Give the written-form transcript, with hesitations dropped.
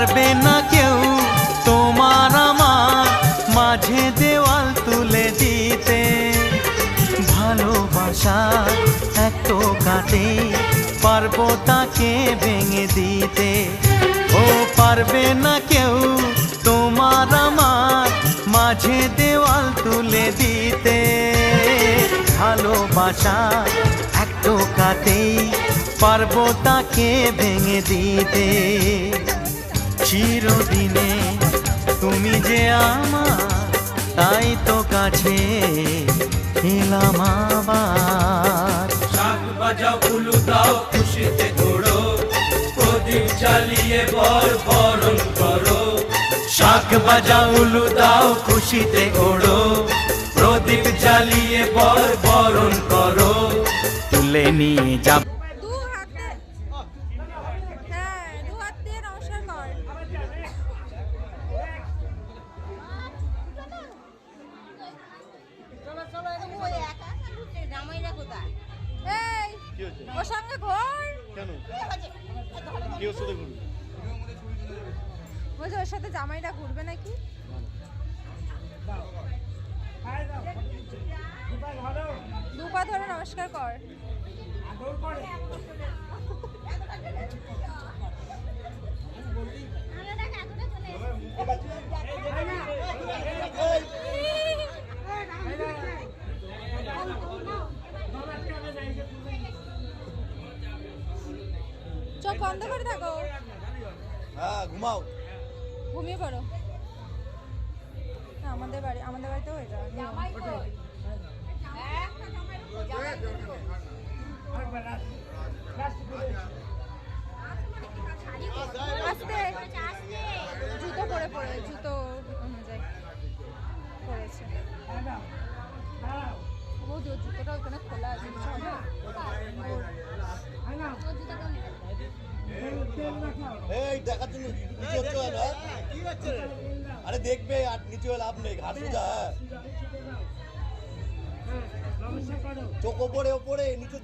পারবে না কেউ তোমার আমার মাঝে দেওয়াল তুলে দিতে। ভালোবাসা এক টোকাতে পারবো তাকে ভেঙে দিতে। ও পারবে না কেউ তোমার আমার মাঝে দেওয়াল তুলে দিতে। ভালোবাসা এক টোকাতেই পারবো তাকে ভেঙে দিতে। চিরদিনে তুমি যে আমার, তাই তো কাছে এলাম আবার। শাঁখ বাজাও উলু দাও খুশিতে ঘোড়ো, প্রদীপ জ্বালিয়ে বর বরণ করো। শাঁখ বাজাও উলু দাও খুশিতে ওড়ো, প্রদীপ জ্বালিয়ে বর বরণ করো। তুলে নিয়ে যাব ওর সঙ্গে ঘোর কেন? কি ওর সাথে ঘুরবি? বলছে ওর সাথে জামাইরা ঘুরবে নাকি? দুপা ধরে নমস্কার কর। চোখ বন্ধ করে থাকো। হ্যাঁ, ঘুমাও। ঘুমিয়ে পড়ো। আমাদের বাড়িতেও হয়ে যাবে। আস্তে জুতো পরে জুতো অনুযায়ী করেছে। বৌদি ওর জুতোটা ওখানে খোলা আছে, কিছু হবে? এই দেখার জন্য নিচে হচ্ছে কেন? আরে দেখবে, আর নিচে লাভ নেই, ঘাট সোজা। চোখ ওপরে ওপরে নিচে